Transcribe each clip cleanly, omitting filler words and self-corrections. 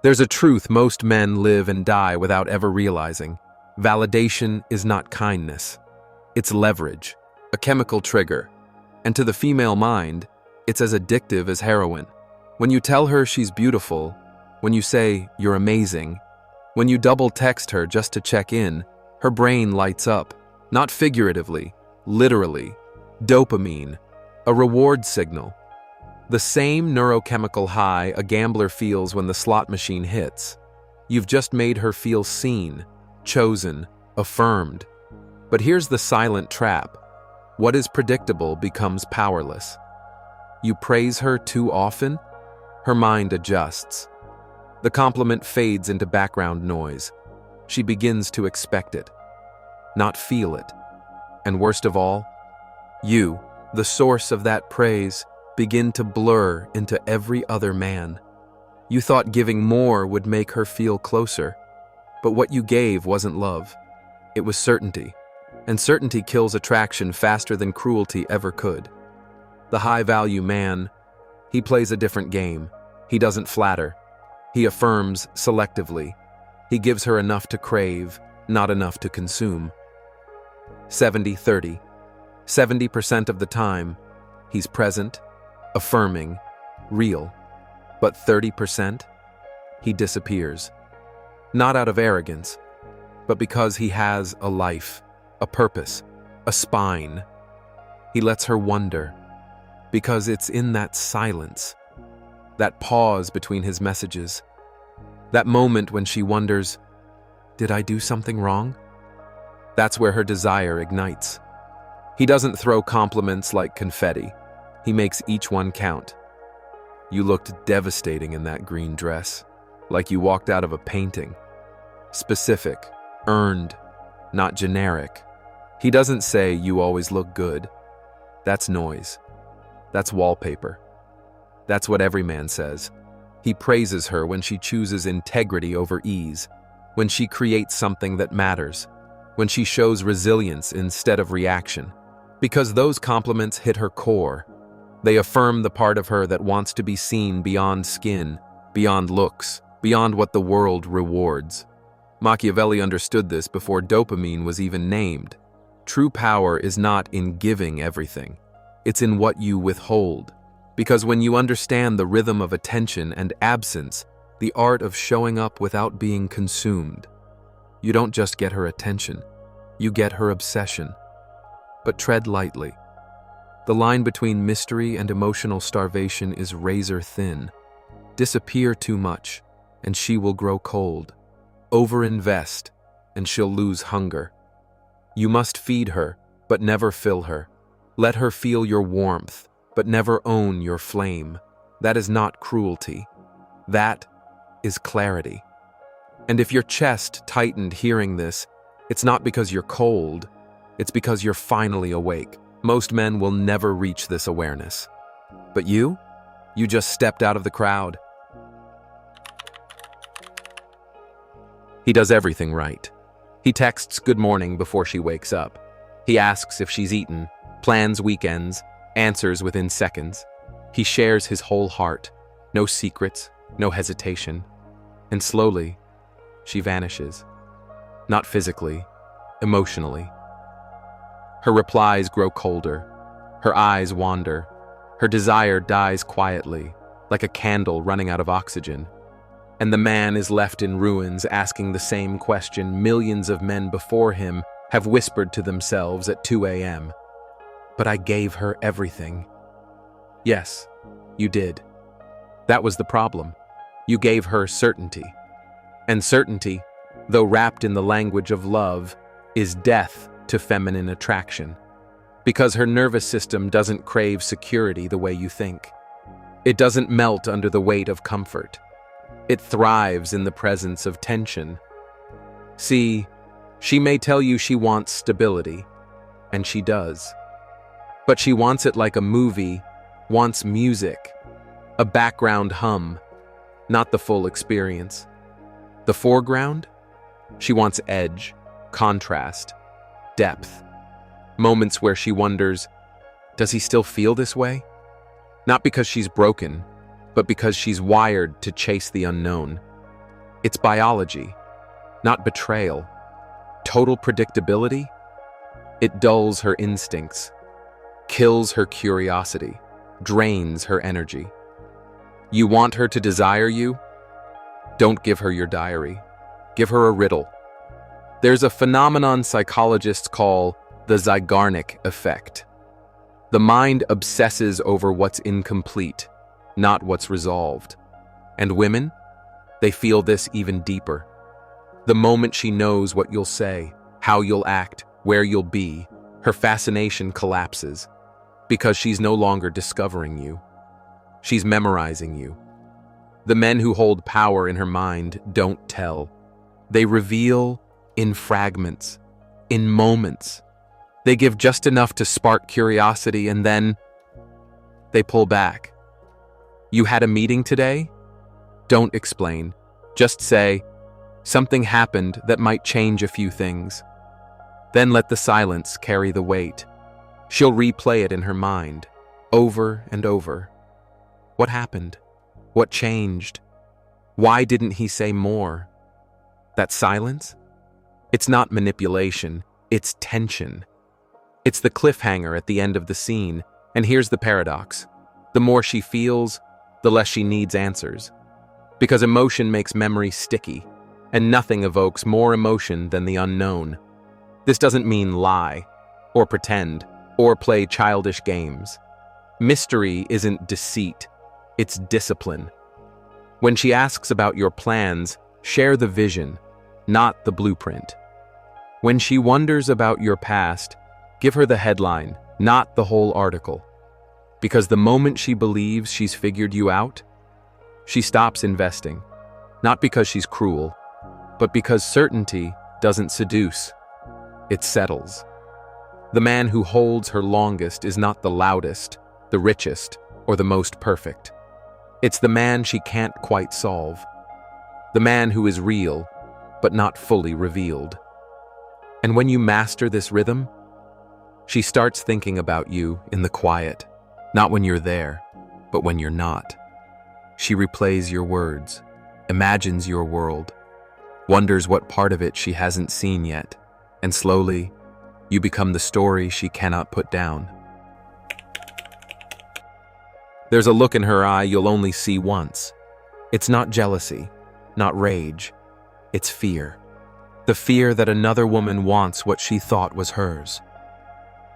There's a truth most men live and die without ever realizing. Validation is not kindness. It's leverage, a chemical trigger. And to the female mind, it's as addictive as heroin. When you tell her she's beautiful, when you say you're amazing, when you double text her just to check in, her brain lights up, not figuratively, literally. Dopamine, a reward signal. The same neurochemical high a gambler feels when the slot machine hits. You've just made her feel seen, chosen, affirmed. But here's the silent trap. What is predictable becomes powerless. You praise her too often, her mind adjusts. The compliment fades into background noise. She begins to expect it, not feel it. And worst of all, you, the source of that praise, begin to blur into every other man. You thought giving more would make her feel closer, but what you gave wasn't love. It was certainty, and certainty kills attraction faster than cruelty ever could. The high-value man, he plays a different game. He doesn't flatter. He affirms selectively. He gives her enough to crave, not enough to consume. 70-30. 70% of the time, he's present, affirming, real. But 30%, he disappears. Not out of arrogance, but because he has a life, a purpose, a spine. He lets her wonder, because it's in that silence, that pause between his messages, that moment when she wonders, did I do something wrong? That's where her desire ignites. He doesn't throw compliments like confetti. He makes each one count. You looked devastating in that green dress, like you walked out of a painting. Specific, earned, not generic. He doesn't say you always look good. That's noise. That's wallpaper. That's what every man says. He praises her when she chooses integrity over ease, when she creates something that matters, when she shows resilience instead of reaction. Because those compliments hit her core. They affirm the part of her that wants to be seen beyond skin, beyond looks, beyond what the world rewards. Machiavelli understood this before dopamine was even named. True power is not in giving everything. It's in what you withhold. Because when you understand the rhythm of attention and absence, the art of showing up without being consumed, you don't just get her attention, you get her obsession. But tread lightly. The line between mystery and emotional starvation is razor thin. Disappear too much, and she will grow cold. Overinvest, and she'll lose hunger. You must feed her, but never fill her. Let her feel your warmth, but never own your flame. That is not cruelty. That is clarity. And if your chest tightened hearing this, it's not because you're cold, it's because you're finally awake. Most men will never reach this awareness. But you just stepped out of the crowd. He does everything right. He texts good morning before she wakes up. He asks if she's eaten, plans weekends, answers within seconds. He shares his whole heart. No secrets, no hesitation. And slowly, she vanishes. Not physically, emotionally. Her replies grow colder. Her eyes wander. Her desire dies quietly, like a candle running out of oxygen. And the man is left in ruins, asking the same question millions of men before him have whispered to themselves at 2 a.m. But I gave her everything. Yes, you did. That was the problem. You gave her certainty. And certainty, though wrapped in the language of love, is death to feminine attraction. Because her nervous system doesn't crave security the way you think. It doesn't melt under the weight of comfort. It thrives in the presence of tension. See, she may tell you she wants stability, and she does. But she wants it like a movie, wants music, a background hum, not the full experience. The foreground? She wants edge, contrast, depth. Moments where she wonders, does he still feel this way? Not because she's broken, but because she's wired to chase the unknown. It's biology, not betrayal. Total predictability? It dulls her instincts, kills her curiosity, drains her energy. You want her to desire you? Don't give her your diary. Give her a riddle. There's a phenomenon psychologists call the Zeigarnik effect. The mind obsesses over what's incomplete, not what's resolved. And women? They feel this even deeper. The moment she knows what you'll say, how you'll act, where you'll be, her fascination collapses, because she's no longer discovering you. She's memorizing you. The men who hold power in her mind don't tell. They reveal in fragments, in moments. They give just enough to spark curiosity and then they pull back. You had a meeting today? Don't explain. Just say, something happened that might change a few things. Then let the silence carry the weight. She'll replay it in her mind, over and over. What happened? What changed? Why didn't he say more? That silence? It's not manipulation, it's tension. It's the cliffhanger at the end of the scene, and here's the paradox. The more she feels, the less she needs answers. Because emotion makes memory sticky, and nothing evokes more emotion than the unknown. This doesn't mean lie, or pretend, or play childish games. Mystery isn't deceit, it's discipline. When she asks about your plans, share the vision, not the blueprint. When she wonders about your past, give her the headline, not the whole article. Because the moment she believes she's figured you out, she stops investing. Not because she's cruel, but because certainty doesn't seduce. It settles. The man who holds her longest is not the loudest, the richest, or the most perfect. It's the man she can't quite solve. The man who is real, but not fully revealed. And when you master this rhythm, she starts thinking about you in the quiet, not when you're there, but when you're not. She replays your words, imagines your world, wonders what part of it she hasn't seen yet, and slowly, you become the story she cannot put down. There's a look in her eye you'll only see once. It's not jealousy, not rage. It's fear. The fear that another woman wants what she thought was hers.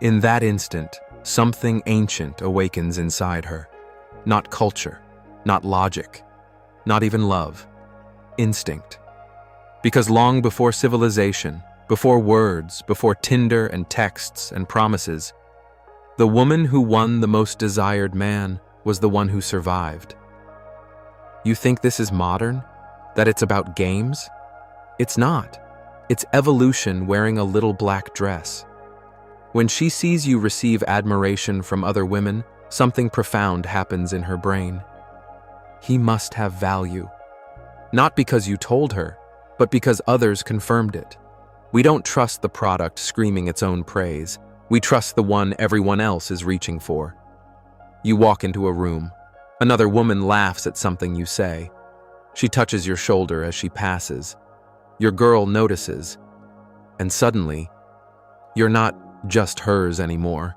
In that instant, something ancient awakens inside her. Not culture, not logic, not even love. Instinct. Because long before civilization, before words, before Tinder and texts and promises, the woman who won the most desired man was the one who survived. You think this is modern? That it's about games? It's not. It's evolution wearing a little black dress. When she sees you receive admiration from other women, something profound happens in her brain. He must have value. Not because you told her, but because others confirmed it. We don't trust the product screaming its own praise. We trust the one everyone else is reaching for. You walk into a room. Another woman laughs at something you say. She touches your shoulder as she passes. Your girl notices. And suddenly, you're not just hers anymore.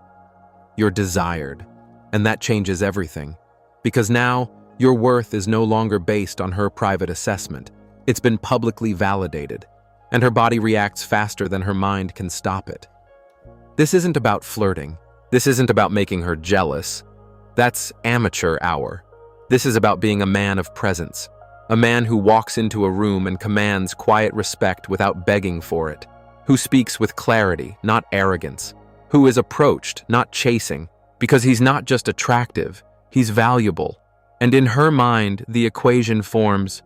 You're desired. And that changes everything. Because now, your worth is no longer based on her private assessment. It's been publicly validated. And her body reacts faster than her mind can stop it. This isn't about flirting. This isn't about making her jealous. That's amateur hour. This is about being a man of presence. A man who walks into a room and commands quiet respect without begging for it. Who speaks with clarity, not arrogance. Who is approached, not chasing. Because he's not just attractive, he's valuable. And in her mind, the equation forms,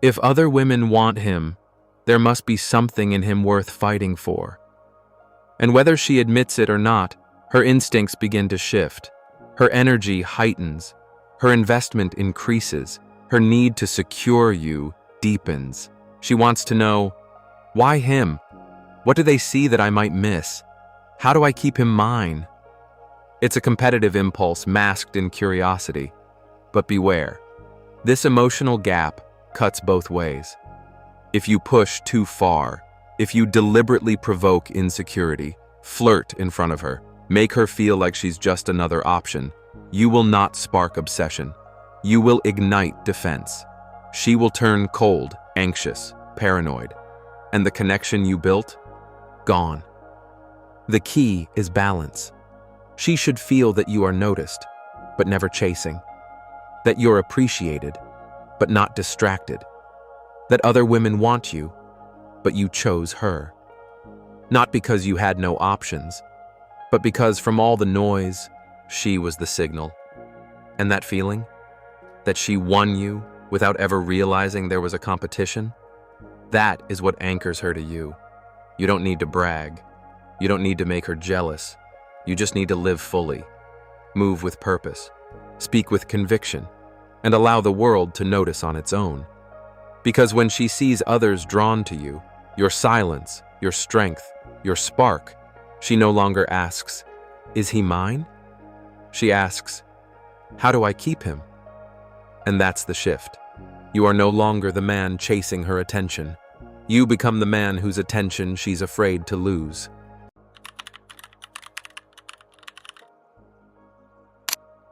if other women want him, there must be something in him worth fighting for. And whether she admits it or not, her instincts begin to shift. Her energy heightens. Her investment increases. Her need to secure you deepens. She wants to know, why him? What do they see that I might miss? How do I keep him mine? It's a competitive impulse masked in curiosity. But beware. This emotional gap cuts both ways. If you push too far, if you deliberately provoke insecurity, flirt in front of her, make her feel like she's just another option, you will not spark obsession. You will ignite defense. She will turn cold, anxious, paranoid. And the connection you built? Gone. The key is balance. She should feel that you are noticed, but never chasing. That you're appreciated, but not distracted. That other women want you, but you chose her. Not because you had no options, but because from all the noise, she was the signal. And that feeling? That she won you without ever realizing there was a competition? That is what anchors her to you. You don't need to brag. You don't need to make her jealous. You just need to live fully, move with purpose, speak with conviction, and allow the world to notice on its own. Because when she sees others drawn to you, your silence, your strength, your spark, she no longer asks, "Is he mine?" She asks, "How do I keep him?" And that's the shift. You are no longer the man chasing her attention. You become the man whose attention she's afraid to lose.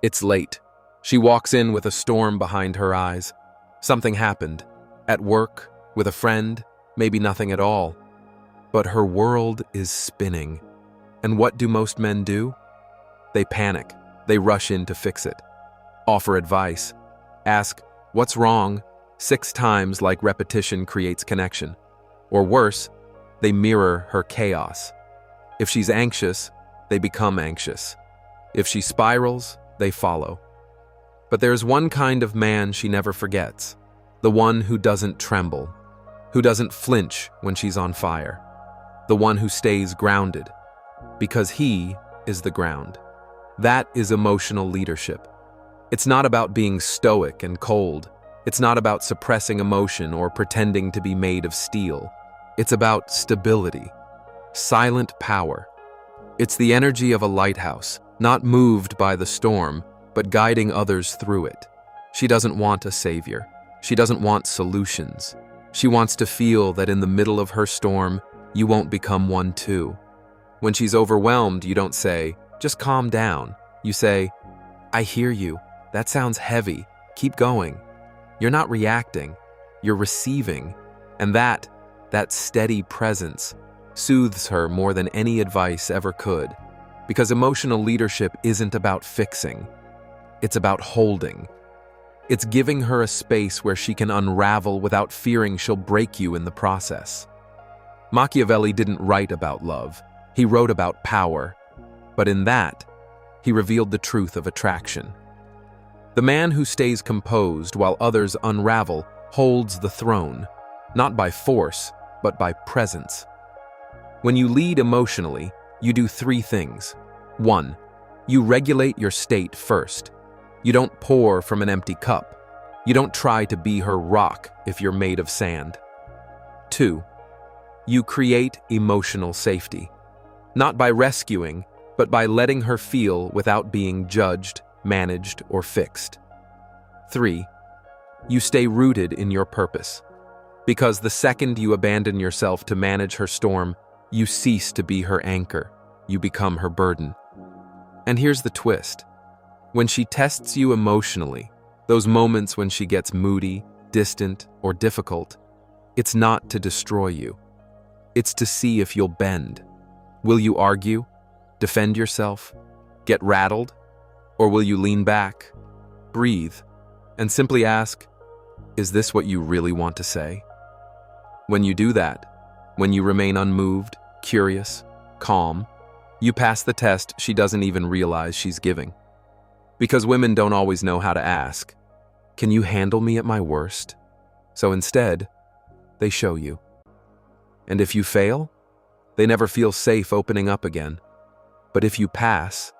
It's late. She walks in with a storm behind her eyes. Something happened. At work, with a friend, maybe nothing at all. But her world is spinning. And what do most men do? They panic. They rush in to fix it. Offer advice. Ask, "What's wrong?" 6 times, like repetition creates connection. Or worse, they mirror her chaos. If she's anxious, they become anxious. If she spirals, they follow. But there's one kind of man she never forgets. The one who doesn't tremble. Who doesn't flinch when she's on fire. The one who stays grounded. Because he is the ground. That is emotional leadership. It's not about being stoic and cold. It's not about suppressing emotion or pretending to be made of steel. It's about stability, silent power. It's the energy of a lighthouse, not moved by the storm, but guiding others through it. She doesn't want a savior. She doesn't want solutions. She wants to feel that in the middle of her storm, you won't become one too. When she's overwhelmed, you don't say, "Just calm down." You say, "I hear you. That sounds heavy. Keep going." You're not reacting. You're receiving. And that steady presence soothes her more than any advice ever could. Because emotional leadership isn't about fixing. It's about holding. It's giving her a space where she can unravel without fearing she'll break you in the process. Machiavelli didn't write about love. He wrote about power. But in that, he revealed the truth of attraction. The man who stays composed while others unravel holds the throne, not by force, but by presence. When you lead emotionally, you do 3 things. 1. You regulate your state first. You don't pour from an empty cup. You don't try to be her rock if you're made of sand. 2. You create emotional safety. Not by rescuing, but by letting her feel without being judged, managed, or fixed. 3. You stay rooted in your purpose. Because the second you abandon yourself to manage her storm, you cease to be her anchor. You become her burden. And here's the twist. When she tests you emotionally, those moments when she gets moody, distant, or difficult, it's not to destroy you. It's to see if you'll bend. Will you argue? Defend yourself? Get rattled? Or will you lean back, breathe, and simply ask, "Is this what you really want to say?" When you do that, when you remain unmoved, curious, calm, you pass the test she doesn't even realize she's giving. Because women don't always know how to ask, "Can you handle me at my worst?" So instead, they show you. And if you fail, they never feel safe opening up again. But if you pass,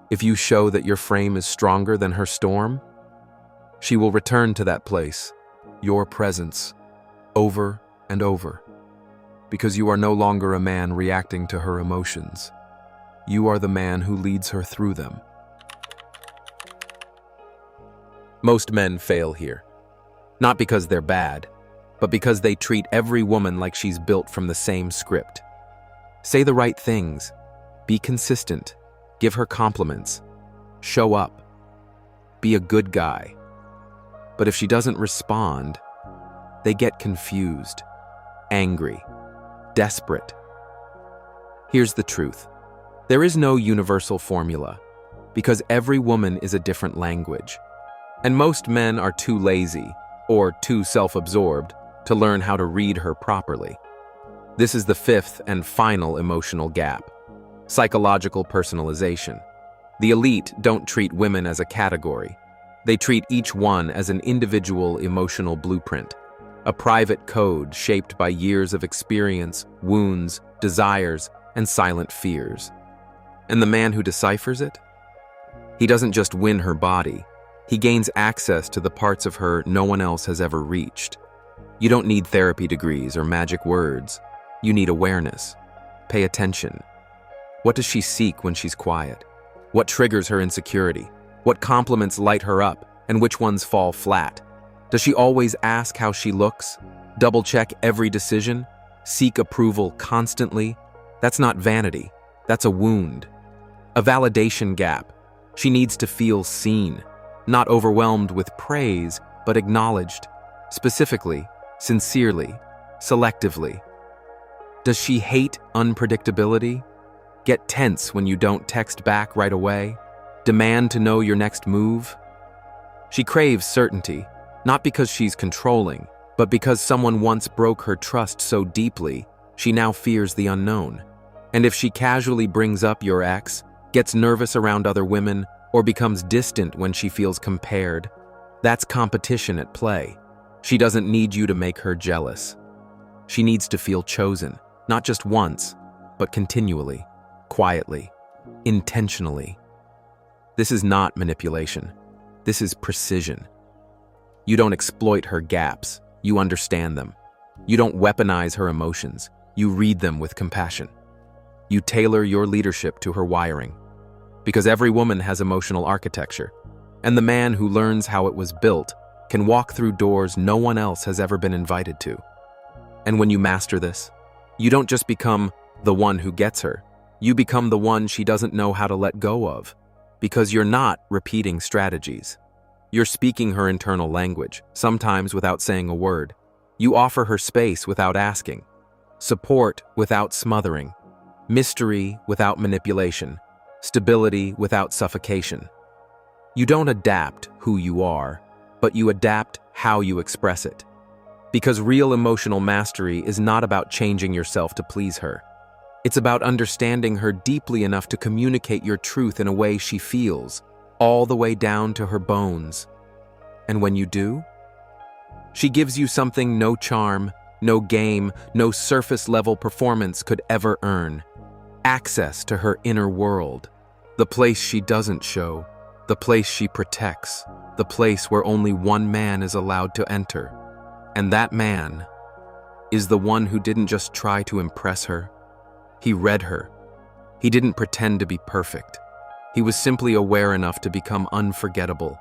if you show that your frame is stronger than her storm, she will return to that place, your presence, over and over. Because you are no longer a man reacting to her emotions. You are the man who leads her through them. Most men fail here. Not because they're bad, but because they treat every woman like she's built from the same script. Say the right things. Be consistent. Give her compliments. Show up. Be a good guy. But if she doesn't respond, they get confused, angry, desperate. Here's the truth. There is no universal formula, because every woman is a different language. And most men are too lazy, or too self-absorbed, to learn how to read her properly. This is the fifth and final emotional gap: psychological personalization. The elite don't treat women as a category. They treat each one as an individual emotional blueprint, a private code shaped by years of experience, wounds, desires, and silent fears. And the man who deciphers it? He doesn't just win her body. He gains access to the parts of her no one else has ever reached. You don't need therapy degrees or magic words. You need awareness. Pay attention. What does she seek when she's quiet? What triggers her insecurity? What compliments light her up, and which ones fall flat? Does she always ask how she looks? Double-check every decision? Seek approval constantly? That's not vanity. That's a wound. A validation gap. She needs to feel seen, not overwhelmed with praise, but acknowledged, specifically, sincerely, selectively. Does she hate unpredictability? Get tense when you don't text back right away? Demand to know your next move? She craves certainty, not because she's controlling, but because someone once broke her trust so deeply, she now fears the unknown. And if she casually brings up your ex, gets nervous around other women, or becomes distant when she feels compared, that's competition at play. She doesn't need you to make her jealous. She needs to feel chosen, not just once, but continually, quietly, intentionally. This is not manipulation. This is precision. You don't exploit her gaps. You understand them. You don't weaponize her emotions. You read them with compassion. You tailor your leadership to her wiring. Because every woman has emotional architecture, and the man who learns how it was built can walk through doors no one else has ever been invited to. And when you master this, you don't just become the one who gets her. You become the one she doesn't know how to let go of. Because you're not repeating strategies. You're speaking her internal language, sometimes without saying a word. You offer her space without asking, support without smothering, mystery without manipulation, stability without suffocation. You don't adapt who you are, but you adapt how you express it. Because real emotional mastery is not about changing yourself to please her. It's about understanding her deeply enough to communicate your truth in a way she feels, all the way down to her bones. And when you do, she gives you something no charm, no game, no surface-level performance could ever earn. Access to her inner world, the place she doesn't show, the place she protects, the place where only one man is allowed to enter. And that man is the one who didn't just try to impress her. He read her. He didn't pretend to be perfect. He was simply aware enough to become unforgettable,